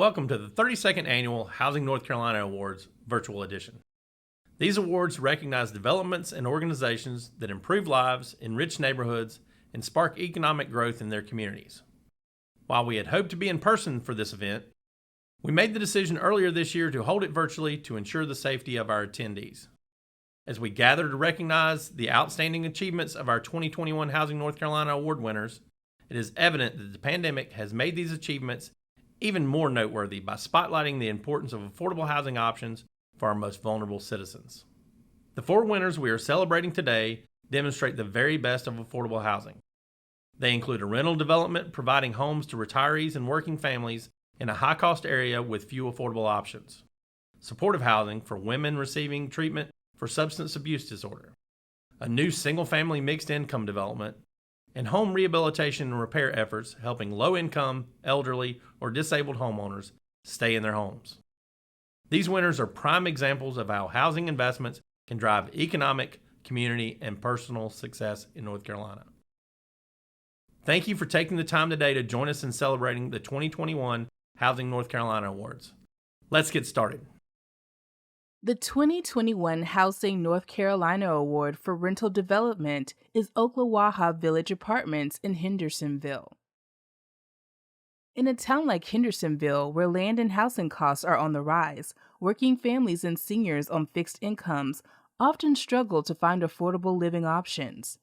Welcome to the 32nd Annual Housing North Carolina Awards Virtual Edition. These awards recognize developments and organizations that improve lives, enrich neighborhoods, and spark economic growth in their communities. While we had hoped to be in person for this event, we made the decision earlier this year to hold it virtually to ensure the safety of our attendees. As we gather to recognize the outstanding achievements of our 2021 Housing North Carolina Award winners, it is evident that the pandemic has made these achievements even more noteworthy by spotlighting the importance of affordable housing options for our most vulnerable citizens. The four winners we are celebrating today demonstrate the very best of affordable housing. They include a rental development providing homes to retirees and working families in a high-cost area with few affordable options, supportive housing for women receiving treatment for substance abuse disorder, a new single-family mixed-income development, and home rehabilitation and repair efforts helping low-income, elderly, or disabled homeowners stay in their homes. These winners are prime examples of how housing investments can drive economic, community, and personal success in North Carolina. Thank you for taking the time today to join us in celebrating the 2021 Housing North Carolina Awards. Let's get started. The 2021 Housing North Carolina Award for Rental Development is Oklawaha Village Apartments in Hendersonville. In a town like Hendersonville, where land and housing costs are on the rise, working families and seniors on fixed incomes often struggle to find affordable living options.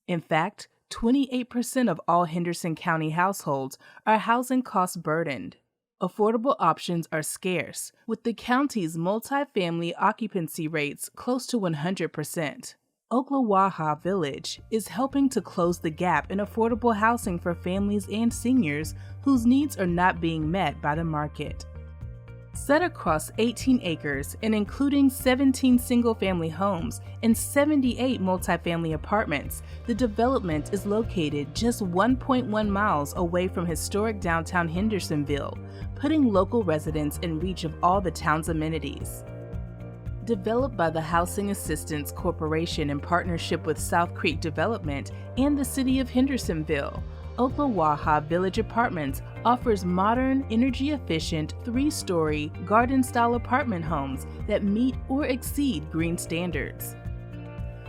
In fact, 28% of all Henderson County households are housing cost burdened. Affordable options are scarce, with the county's multifamily occupancy rates close to 100%. Oklawaha Village is helping to close the gap in affordable housing for families and seniors whose needs are not being met by the market. Set across 18 acres and including 17 single-family homes and 78 multifamily apartments, the development is located just 1.1 miles away from historic downtown Hendersonville, putting local residents in reach of all the town's amenities. Developed by the Housing Assistance Corporation in partnership with South Creek Development and the City of Hendersonville, Oklawaha Village Apartments offers modern, energy-efficient, 3-story, garden-style apartment homes that meet or exceed green standards.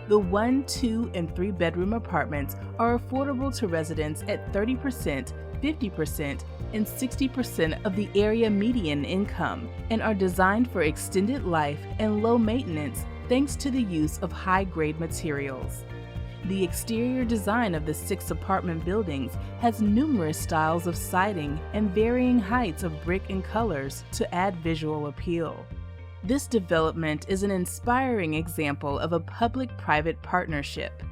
The 1, 2, and 3-bedroom apartments are affordable to residents at 30%, 50%, and 60% of the area median income and are designed for extended life and low maintenance thanks to the use of high-grade materials. The exterior design of the 6 apartment buildings has numerous styles of siding and varying heights of brick and colors to add visual appeal. This development is an inspiring example of a public-private partnership.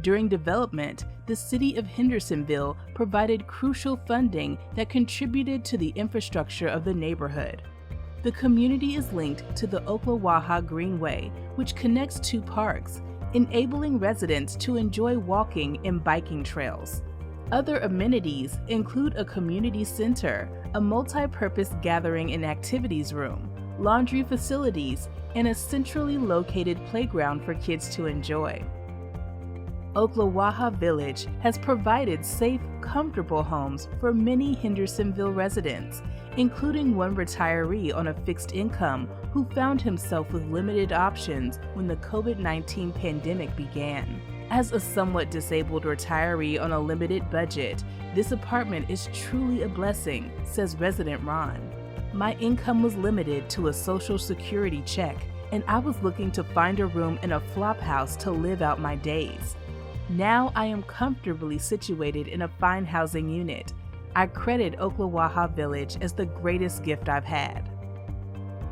During development, the City of Hendersonville provided crucial funding that contributed to the infrastructure of the neighborhood. The community is linked to the Oklawaha Greenway, which connects 2 parks, enabling residents to enjoy walking and biking trails. Other amenities include a community center, a multi-purpose gathering and activities room, laundry facilities, and a centrally located playground for kids to enjoy. Oklawaha Village has provided safe, comfortable homes for many Hendersonville residents, including one retiree on a fixed income who found himself with limited options when the COVID-19 pandemic began. As a somewhat disabled retiree on a limited budget, this apartment is truly a blessing, says resident Ron. My income was limited to a Social Security check, and I was looking to find a room in a flop house to live out my days. Now I am comfortably situated in a fine housing unit. I credit Oklawaha Village as the greatest gift I've had.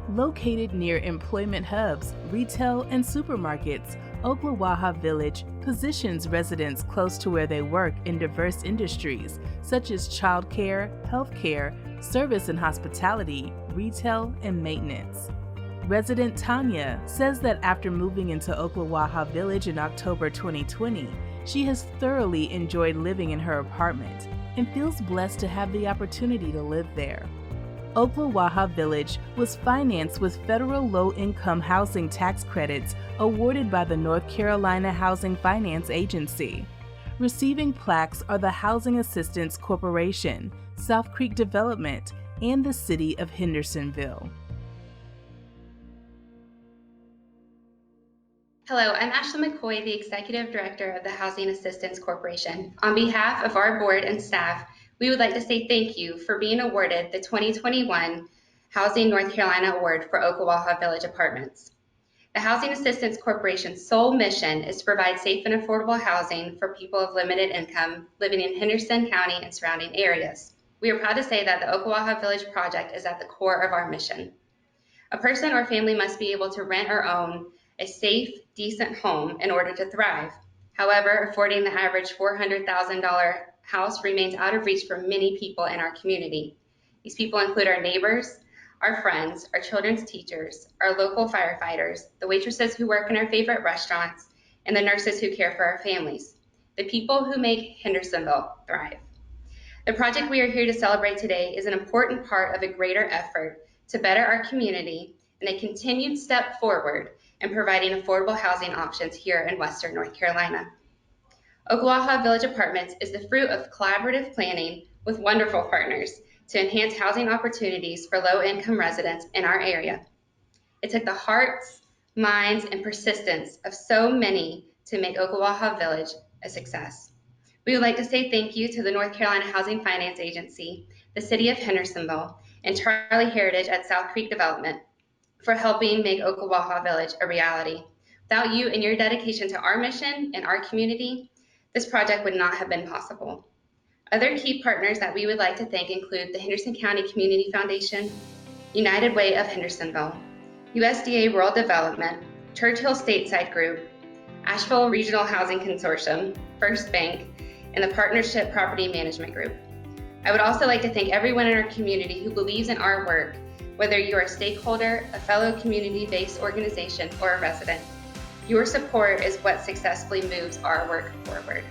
Located near employment hubs, retail, and supermarkets, Oklawaha Village positions residents close to where they work in diverse industries such as childcare, healthcare, service and hospitality, retail, and maintenance. Resident Tanya says that after moving into Oklawaha Village in October 2020, she has thoroughly enjoyed living in her apartment and feels blessed to have the opportunity to live there. Oklawaha Village was financed with federal low-income housing tax credits awarded by the North Carolina Housing Finance Agency. Receiving plaques are the Housing Assistance Corporation, South Creek Development, and the city of Hendersonville. Hello, I'm Ashley McCoy, the Executive Director of the Housing Assistance Corporation. On behalf of our board and staff, we would like to say thank you for being awarded the 2021 Housing North Carolina Award for Oklawaha Village Apartments. The Housing Assistance Corporation's sole mission is to provide safe and affordable housing for people of limited income living in Henderson County and surrounding areas. We are proud to say that the Oklawaha Village Project is at the core of our mission. A person or family must be able to rent or own a safe, decent home in order to thrive. However, affording the average $400,000 house remains out of reach for many people in our community. These people include our neighbors, our friends, our children's teachers, our local firefighters, the waitresses who work in our favorite restaurants, and the nurses who care for our families, the people who make Hendersonville thrive. The project we are here to celebrate today is an important part of a greater effort to better our community and a continued step forward in providing affordable housing options here in Western North Carolina. Oklawaha Village Apartments is the fruit of collaborative planning with wonderful partners to enhance housing opportunities for low-income residents in our area. It took the hearts, minds, and persistence of so many to make Oklawaha Village a success. We would like to say thank you to the North Carolina Housing Finance Agency, the City of Hendersonville, and Charlie Heritage at South Creek Development for helping make Oklawaha Village a reality. Without you and your dedication to our mission and our community, this project would not have been possible. Other key partners that we would like to thank include the Henderson County Community Foundation, United Way of Hendersonville, USDA Rural Development, Churchill Stateside Group, Asheville Regional Housing Consortium, First Bank, and the Partnership Property Management Group. I would also like to thank everyone in our community who believes in our work, whether you are a stakeholder, a fellow community-based organization, or a resident. Your support is what successfully moves our work forward.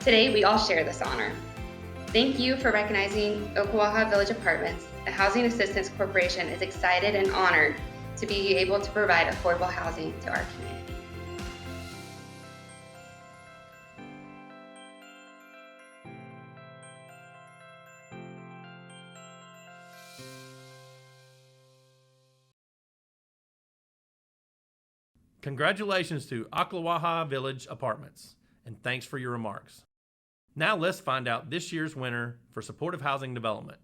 Today, we all share this honor. Thank you for recognizing Oklawaha Village Apartments. The Housing Assistance Corporation is excited and honored to be able to provide affordable housing to our community. Congratulations to Oklawaha Village Apartments, and thanks for your remarks. Now let's find out this year's winner for supportive housing development.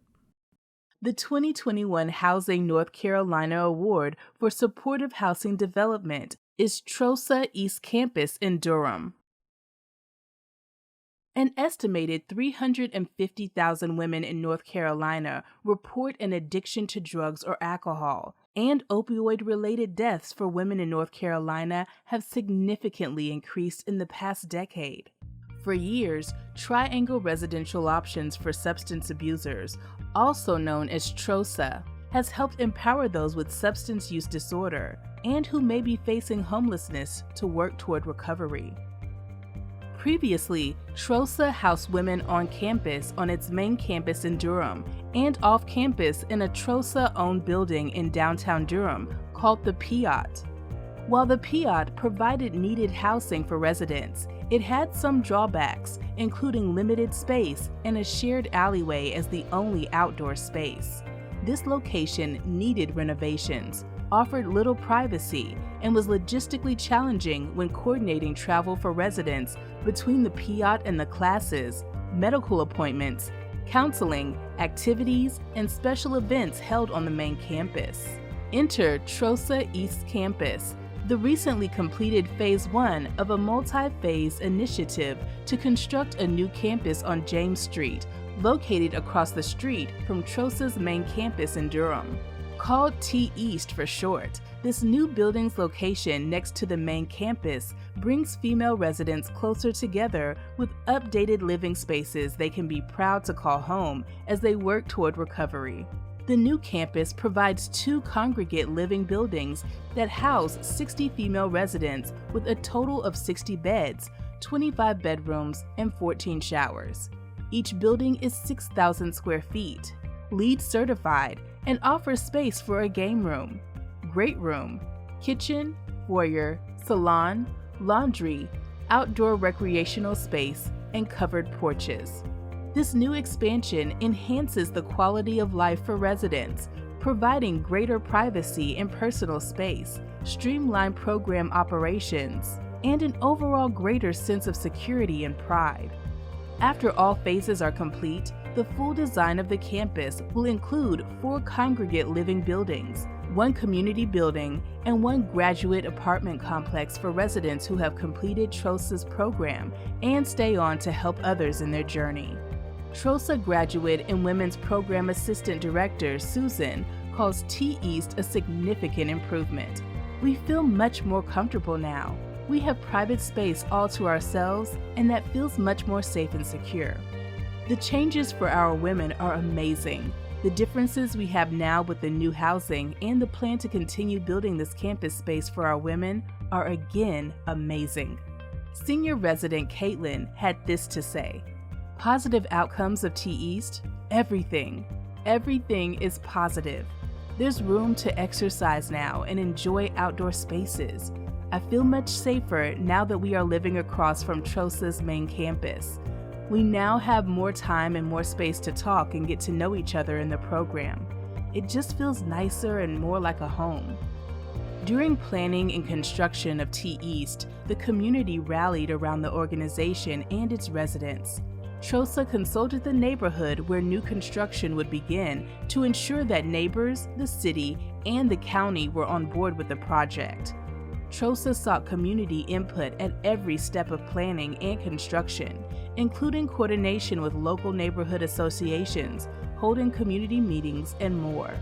The 2021 Housing North Carolina Award for Supportive Housing Development is Trosa East Campus in Durham. An estimated 350,000 women in North Carolina report an addiction to drugs or alcohol, and opioid-related deaths for women in North Carolina have significantly increased in the past decade. For years, Triangle Residential Options for Substance Abusers, also known as TROSA, has helped empower those with substance use disorder and who may be facing homelessness to work toward recovery. Previously, TROSA housed women on campus on its main campus in Durham and off campus in a TROSA-owned building in downtown Durham called the Piat. While the Piat provided needed housing for residents, it had some drawbacks, including limited space and a shared alleyway as the only outdoor space. This location needed renovations, offered little privacy, and was logistically challenging when coordinating travel for residents between the Piat and the classes, medical appointments, counseling, activities, and special events held on the main campus. Enter TROSA East Campus, the recently completed Phase 1 of a multi-phase initiative to construct a new campus on James Street, located across the street from TROSA's main campus in Durham. Called T-East for short, this new building's location next to the main campus brings female residents closer together with updated living spaces they can be proud to call home as they work toward recovery. The new campus provides 2 congregate living buildings that house 60 female residents with a total of 60 beds, 25 bedrooms, and 14 showers. Each building is 6,000 square feet, LEED certified, and offers space for a game room, great room, kitchen, foyer, salon, laundry, outdoor recreational space, and covered porches. This new expansion enhances the quality of life for residents, providing greater privacy and personal space, streamlined program operations, and an overall greater sense of security and pride. After all phases are complete, the full design of the campus will include 4 congregate living buildings, 1 community building, and 1 graduate apartment complex for residents who have completed TROSA's program and stay on to help others in their journey. TROSA graduate and Women's Program Assistant Director Susan calls T-East a significant improvement. We feel much more comfortable now. We have private space all to ourselves, and that feels much more safe and secure. The changes for our women are amazing. The differences we have now with the new housing and the plan to continue building this campus space for our women are again amazing. Senior resident Caitlin had this to say: positive outcomes of T-East? Everything. Everything is positive. There's room to exercise now and enjoy outdoor spaces. I feel much safer now that we are living across from TROSA's main campus. We now have more time and more space to talk and get to know each other in the program. It just feels nicer and more like a home. During planning and construction of T-East, the community rallied around the organization and its residents. TROSA consulted the neighborhood where new construction would begin to ensure that neighbors, the city, and the county were on board with the project. TROSA sought community input at every step of planning and construction, including coordination with local neighborhood associations, holding community meetings, and more.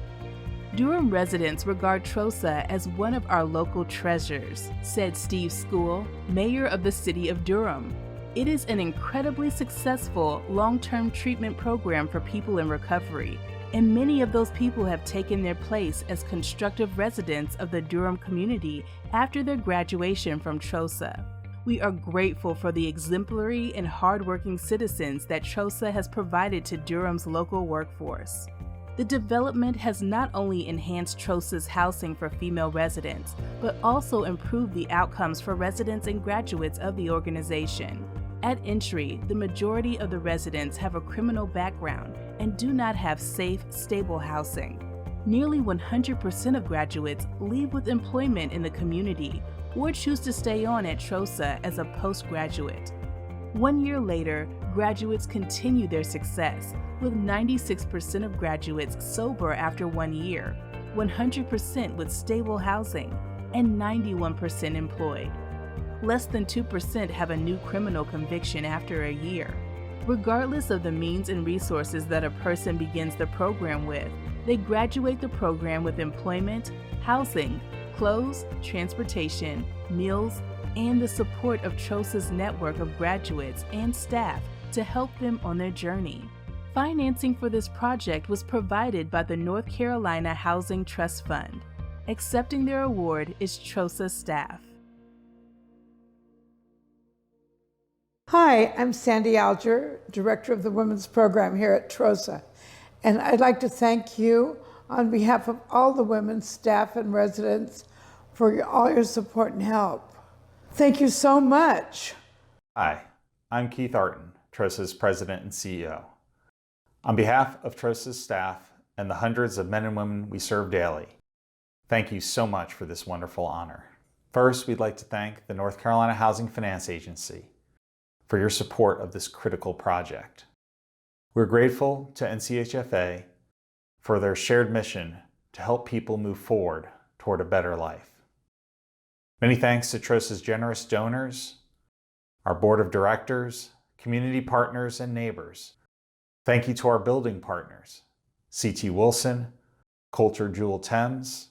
Durham residents regard TROSA as one of our local treasures, said Steve School, mayor of the city of Durham. It is an incredibly successful long-term treatment program for people in recovery, and many of those people have taken their place as constructive residents of the Durham community after their graduation from TROSA. We are grateful for the exemplary and hardworking citizens that TROSA has provided to Durham's local workforce. The development has not only enhanced TROSA's housing for female residents, but also improved the outcomes for residents and graduates of the organization. At entry, the majority of the residents have a criminal background and do not have safe, stable housing. Nearly 100% of graduates leave with employment in the community or choose to stay on at TROSA as a postgraduate. 1 year later, graduates continue their success, with 96% of graduates sober after 1 year, 100% with stable housing, and 91% employed. Less than 2% have a new criminal conviction after a year. Regardless of the means and resources that a person begins the program with, they graduate the program with employment, housing, clothes, transportation, meals, and the support of TROSA's network of graduates and staff to help them on their journey. Financing for this project was provided by the North Carolina Housing Trust Fund. Accepting their award is TROSA staff. Hi, I'm Sandy Alger, Director of the Women's Program here at TROSA, and I'd like to thank you on behalf of all the women, staff, and residents for all your support and help. Thank you so much. Hi, I'm Keith Arton, TROSA's President and CEO. On behalf of TROSA's staff and the hundreds of men and women we serve daily, thank you so much for this wonderful honor. First, we'd like to thank the North Carolina Housing Finance Agency for your support of this critical project. We're grateful to NCHFA for their shared mission to help people move forward toward a better life. Many thanks to TROSA's generous donors, our board of directors, community partners, and neighbors. Thank you to our building partners, C.T. Wilson, Coulter Jewel Thames,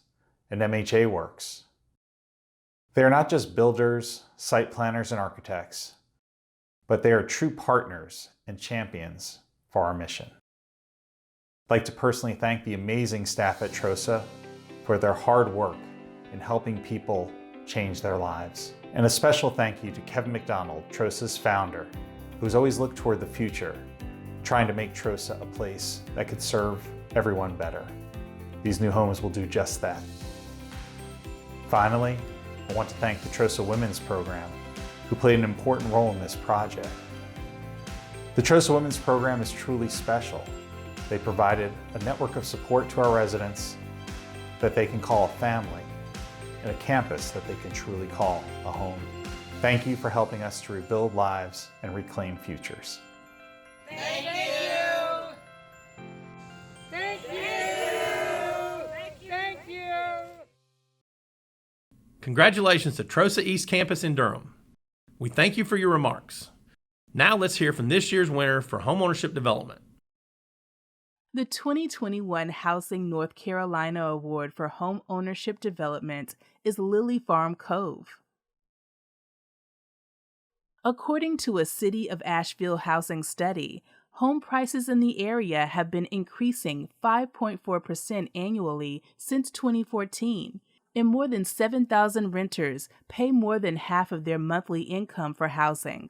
and MHA Works. They are not just builders, site planners, and architects, but they are true partners and champions for our mission. I'd like to personally thank the amazing staff at TROSA for their hard work in helping people change their lives. And a special thank you to Kevin McDonald, TROSA's founder, who's always looked toward the future, trying to make TROSA a place that could serve everyone better. These new homes will do just that. Finally, I want to thank the TROSA Women's Program, who played an important role in this project. The Trosa Women's Program is truly special. They provided a network of support to our residents that they can call a family, and a campus that they can truly call a home. Thank you for helping us to rebuild lives and reclaim futures. Thank you! Thank you! Thank you! Congratulations to Trosa East Campus in Durham. We thank you for your remarks. Now let's hear from this year's winner for Homeownership Development. The 2021 Housing North Carolina Award for Home Ownership Development is Lily Farm Cove. According to a City of Asheville housing study, home prices in the area have been increasing 5.4% annually since 2014, and more than 7,000 renters pay more than half of their monthly income for housing.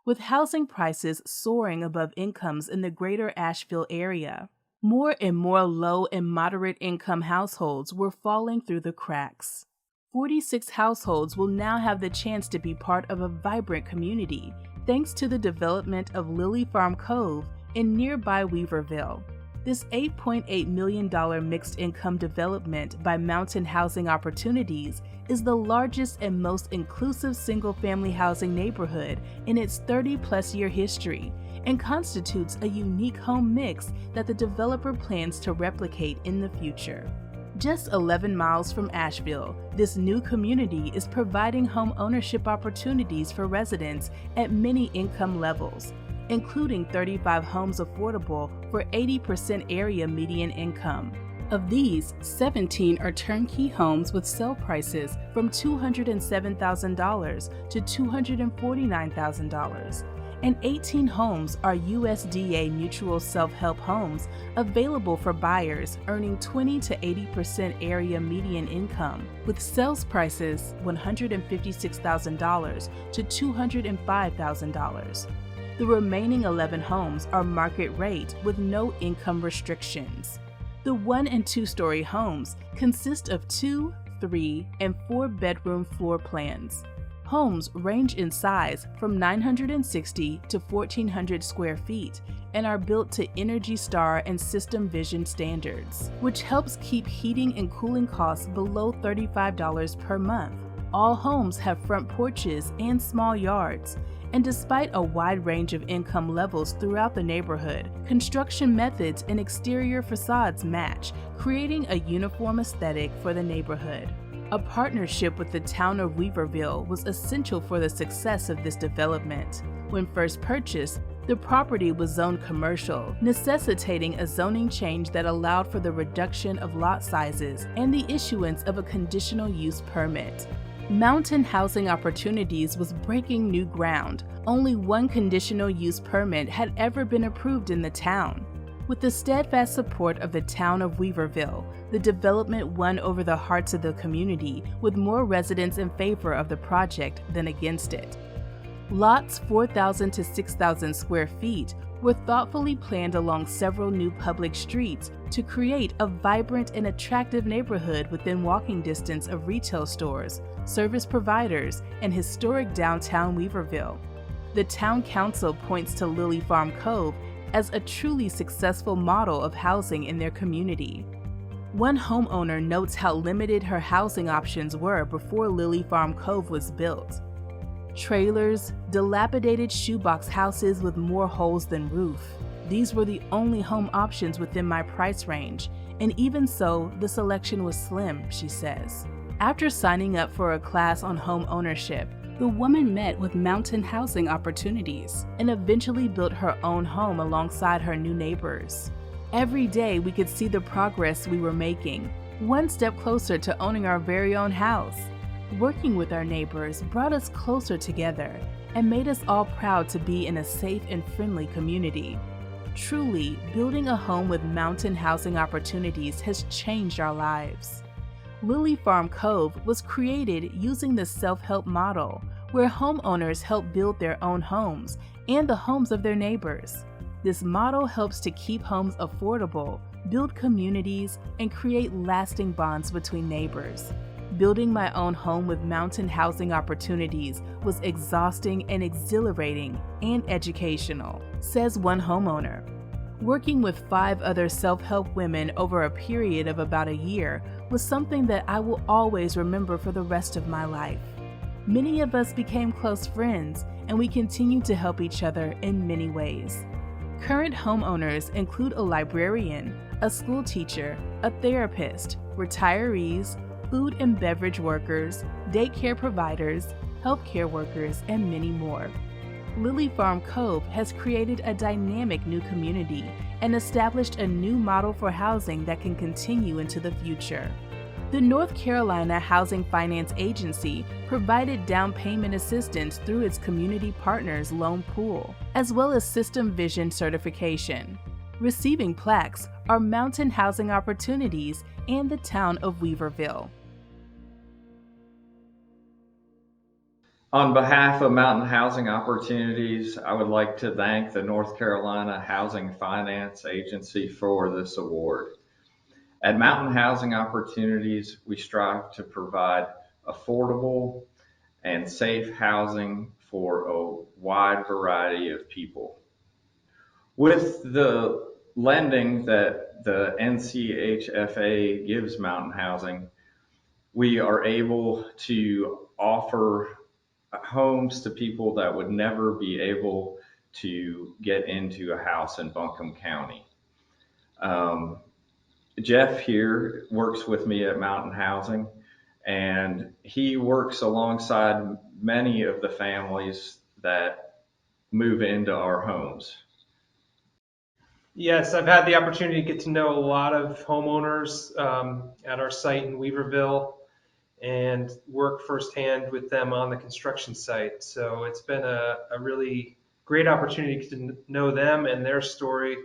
With housing prices soaring above incomes in the greater Asheville area, more and more low and moderate income households were falling through the cracks. 46 households will now have the chance to be part of a vibrant community thanks to the development of Lily Farm Cove in nearby Weaverville. This $8.8 million mixed-income development by Mountain Housing Opportunities is the largest and most inclusive single-family housing neighborhood in its 30-plus-year history and constitutes a unique home mix that the developer plans to replicate in the future. Just 11 miles from Asheville, this new community is providing home ownership opportunities for residents at many income levels, including 35 homes affordable for 80% area median income. Of these, 17 are turnkey homes with sale prices from $207,000 to $249,000, and 18 homes are USDA mutual self-help homes available for buyers earning 20 to 80% area median income, with sales prices $156,000 to $205,000. The remaining 11 homes are market rate with no income restrictions. The 1- and 2-story homes consist of 2, 3, and 4-bedroom floor plans. Homes range in size from 960 to 1,400 square feet and are built to Energy Star and System Vision standards, which helps keep heating and cooling costs below $35 per month. All homes have front porches and small yards, and despite a wide range of income levels throughout the neighborhood, construction methods and exterior facades match, creating a uniform aesthetic for the neighborhood. A partnership with the town of Weaverville was essential for the success of this development. When first purchased, the property was zoned commercial, necessitating a zoning change that allowed for the reduction of lot sizes and the issuance of a conditional use permit. Mountain Housing Opportunities was breaking new ground. Only one conditional use permit had ever been approved in the town. With the steadfast support of the town of Weaverville, the development won over the hearts of the community, with more residents in favor of the project than against it. Lots 4,000 to 6,000 square feet were thoughtfully planned along several new public streets to create a vibrant and attractive neighborhood within walking distance of retail stores, service providers, and historic downtown Weaverville. The town council points to Lily Farm Cove as a truly successful model of housing in their community. One homeowner notes how limited her housing options were before Lily Farm Cove was built. Trailers, dilapidated shoebox houses with more holes than roof. These were the only home options within my price range, and even so, the selection was slim, she says. After signing up for a class on home ownership, the woman met with Mountain Housing Opportunities and eventually built her own home alongside her new neighbors. Every day we could see the progress we were making, one step closer to owning our very own house. Working with our neighbors brought us closer together and made us all proud to be in a safe and friendly community. Truly, building a home with Mountain Housing Opportunities has changed our lives. Lily Farm Cove was created using the self-help model, where homeowners help build their own homes and the homes of their neighbors. This model helps to keep homes affordable, build communities, and create lasting bonds between neighbors. Building my own home with mountain housing opportunities was exhausting and exhilarating and educational, says one homeowner. Working with 5 other self-help women over a period of about a year was something that I will always remember for the rest of my life. Many of us became close friends, and we continue to help each other in many ways. Current homeowners include a librarian, a school teacher, a therapist, retirees, food and beverage workers, daycare providers, healthcare workers, and many more. Lily Farm Cove has created a dynamic new community and established a new model for housing that can continue into the future. The North Carolina Housing Finance Agency provided down payment assistance through its Community Partners Loan Pool, as well as System Vision certification. Receiving plaques are Mountain Housing Opportunities and the town of Weaverville. On behalf of Mountain Housing Opportunities, I would like to thank the North Carolina Housing Finance Agency for this award. At Mountain Housing Opportunities, we strive to provide affordable and safe housing for a wide variety of people. With the lending that the NCHFA gives Mountain Housing, we are able to offer homes to people that would never be able to get into a house in Buncombe County. Jeff here works with me at Mountain Housing, and he works alongside many of the families that move into our homes. Yes, I've had the opportunity to get to know a lot of homeowners at our site in Weaverville and work firsthand with them on the construction site. So it's been a really great opportunity to know them and their story.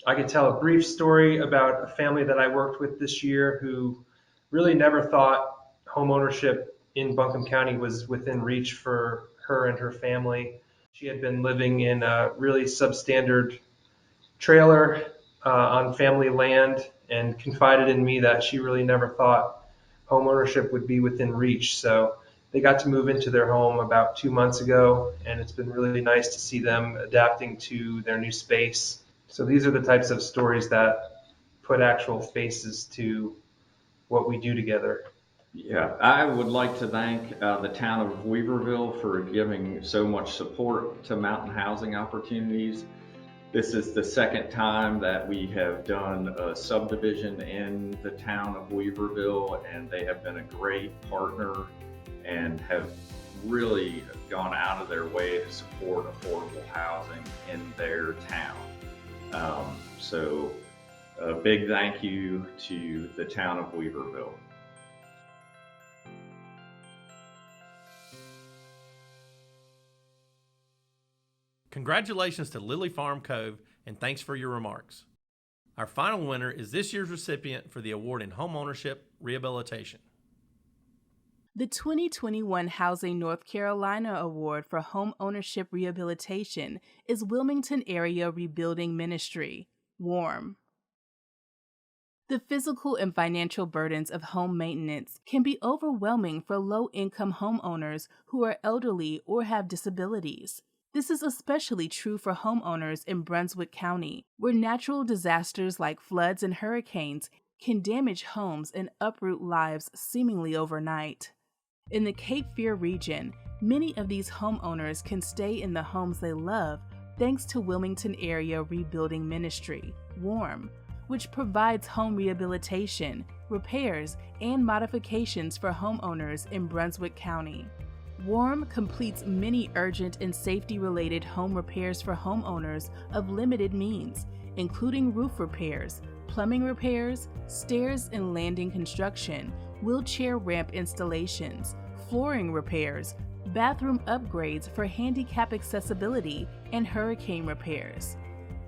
I could tell a brief story about a family that I worked with this year who really never thought homeownership in Buncombe County was within reach for her and her family. She had been living in a really substandard trailer on family land and confided in me that she really never thought homeownership would be within reach. So they got to move into their home about 2 months ago, and it's been really nice to see them adapting to their new space. So these are the types of stories that put actual faces to what we do together. Yeah, I would like to thank the town of Weaverville for giving so much support to Mountain Housing Opportunities. This is the second time that we have done a subdivision in the town of Weaverville, and they have been a great partner and have really gone out of their way to support affordable housing in their town. So a big thank you to the town of Weaverville. Congratulations to Lily Farm Cove, and thanks for your remarks. Our final winner is this year's recipient for the award in Homeownership Rehabilitation. The 2021 Housing North Carolina Award for Home Ownership Rehabilitation is Wilmington Area Rebuilding Ministry, WARM. The physical and financial burdens of home maintenance can be overwhelming for low-income homeowners who are elderly or have disabilities. This is especially true for homeowners in Brunswick County, where natural disasters like floods and hurricanes can damage homes and uproot lives seemingly overnight. In the Cape Fear region, many of these homeowners can stay in the homes they love thanks to Wilmington Area Rebuilding Ministry, WARM, which provides home rehabilitation, repairs, and modifications for homeowners in Brunswick County. WARM completes many urgent and safety-related home repairs for homeowners of limited means, including roof repairs, plumbing repairs, stairs and landing construction, wheelchair ramp installations, flooring repairs, bathroom upgrades for handicap accessibility, and hurricane repairs.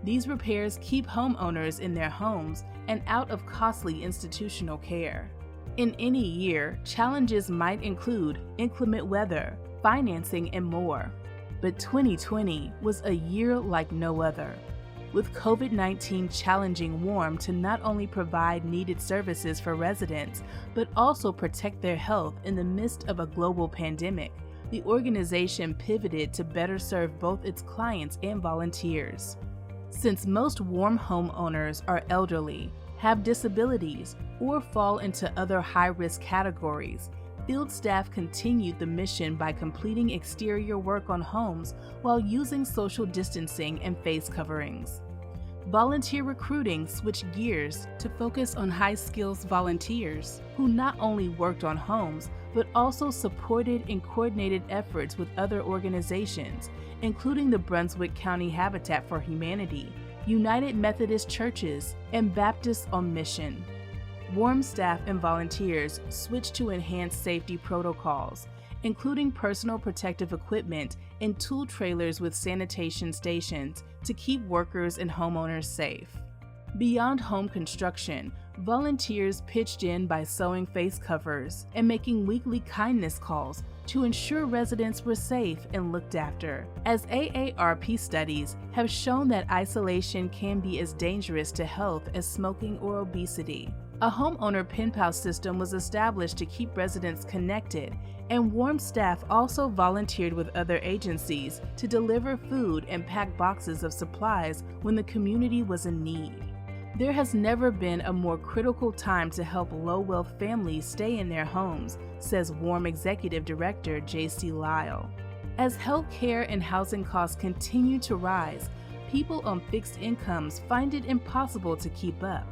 These repairs keep homeowners in their homes and out of costly institutional care. In any year, challenges might include inclement weather, financing, and more. But 2020 was a year like no other. with COVID-19 challenging WARM to not only provide needed services for residents, but also protect their health in the midst of a global pandemic. The organization pivoted to better serve both its clients and volunteers. Since most WARM homeowners are elderly, have disabilities, or fall into other high-risk categories, field staff continued the mission by completing exterior work on homes while using social distancing and face coverings. Volunteer recruiting switched gears to focus on high-skills volunteers who not only worked on homes, but also supported and coordinated efforts with other organizations, including the Brunswick County Habitat for Humanity, United Methodist Churches, and Baptists on Mission. WARM staff and volunteers switched to enhanced safety protocols, including personal protective equipment and tool trailers with sanitation stations to keep workers and homeowners safe. Beyond home construction, volunteers pitched in by sewing face covers and making weekly kindness calls to ensure residents were safe and looked after, as AARP studies have shown that isolation can be as dangerous to health as smoking or obesity. A homeowner pen pal system was established to keep residents connected, and WARM staff also volunteered with other agencies to deliver food and pack boxes of supplies when the community was in need. There has never been a more critical time to help low-wealth families stay in their homes, says WARM Executive Director J.C. Lyle. As health care and housing costs continue to rise, people on fixed incomes find it impossible to keep up.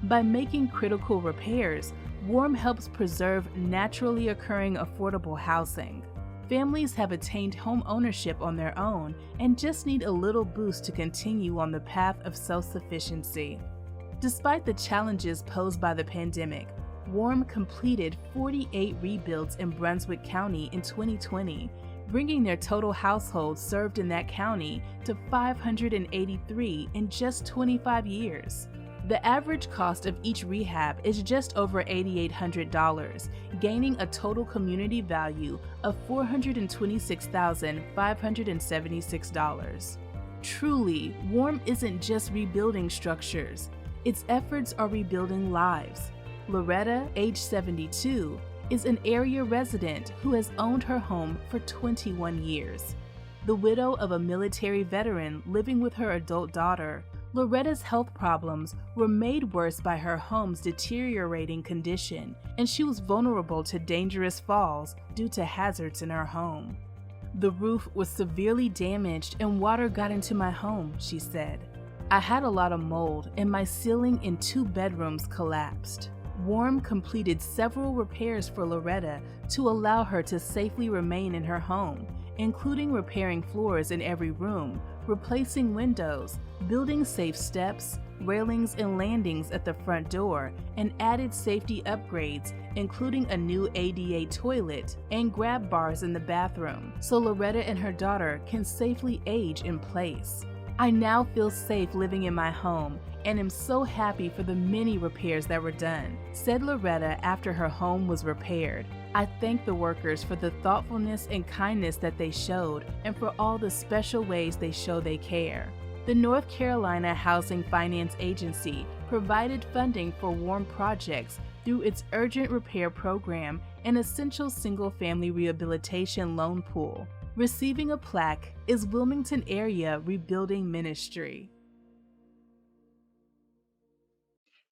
By making critical repairs, WARM helps preserve naturally occurring affordable housing. Families have attained home ownership on their own and just need a little boost to continue on the path of self-sufficiency. Despite the challenges posed by the pandemic, WARM completed 48 rebuilds in Brunswick County in 2020, bringing their total households served in that county to 583 in just 25 years. The average cost of each rehab is just over $8,800, gaining a total community value of $426,576. Truly, WARM isn't just rebuilding structures. Its efforts are rebuilding lives. Loretta, age 72, is an area resident who has owned her home for 21 years. The widow of a military veteran living with her adult daughter, Loretta's health problems were made worse by her home's deteriorating condition, and she was vulnerable to dangerous falls due to hazards in her home. The roof was severely damaged and water got into my home, she said. I had a lot of mold and my ceiling in 2 bedrooms collapsed. WARM completed several repairs for Loretta to allow her to safely remain in her home, including repairing floors in every room, replacing windows, building safe steps, railings and landings at the front door, and added safety upgrades, including a new ADA toilet and grab bars in the bathroom, so Loretta and her daughter can safely age in place. I now feel safe living in my home and am so happy for the many repairs that were done, said Loretta after her home was repaired. I thank the workers for the thoughtfulness and kindness that they showed and for all the special ways they show they care. The North Carolina Housing Finance Agency provided funding for WARM projects through its Urgent Repair Program and Essential Single-Family Rehabilitation Loan Pool. Receiving a plaque is Wilmington Area Rebuilding Ministry.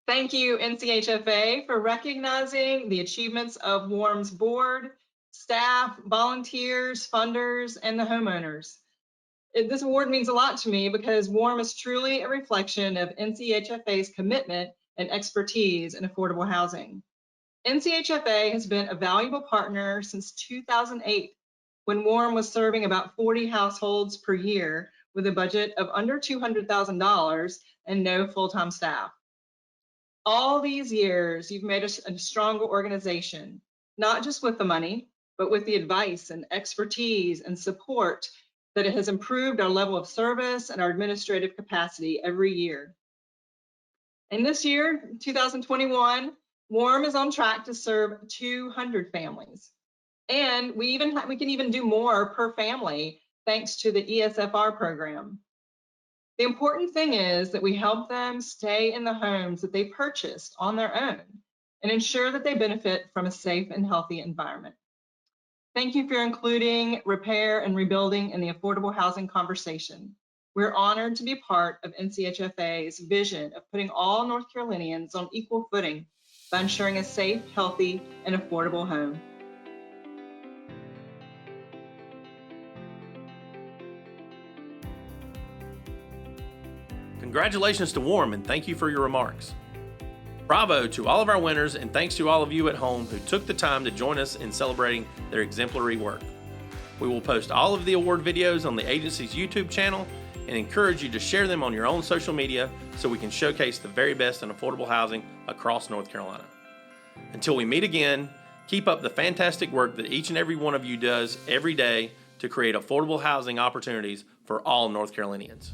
Thank you, NCHFA, for recognizing the achievements of WARM's board, staff, volunteers, funders, and the homeowners. This award means a lot to me because WARM is truly a reflection of NCHFA's commitment and expertise in affordable housing. NCHFA has been a valuable partner since 2008, when WARM was serving about 40 households per year with a budget of under $200,000 and no full-time staff. All these years, you've made us a stronger organization, not just with the money, but with the advice and expertise and support that it has improved our level of service and our administrative capacity every year. And this year, 2021, WARM is on track to serve 200 families. And we can even do more per family thanks to the ESFR program. The important thing is that we help them stay in the homes that they purchased on their own and ensure that they benefit from a safe and healthy environment. Thank you for including repair and rebuilding in the affordable housing conversation. We're honored to be part of NCHFA's vision of putting all North Carolinians on equal footing by ensuring a safe, healthy, and affordable home. Congratulations to Warm, and thank you for your remarks. Bravo to all of our winners, and thanks to all of you at home who took the time to join us in celebrating their exemplary work. We will post all of the award videos on the agency's YouTube channel and encourage you to share them on your own social media so we can showcase the very best in affordable housing across North Carolina. Until we meet again, keep up the fantastic work that each and every one of you does every day to create affordable housing opportunities for all North Carolinians.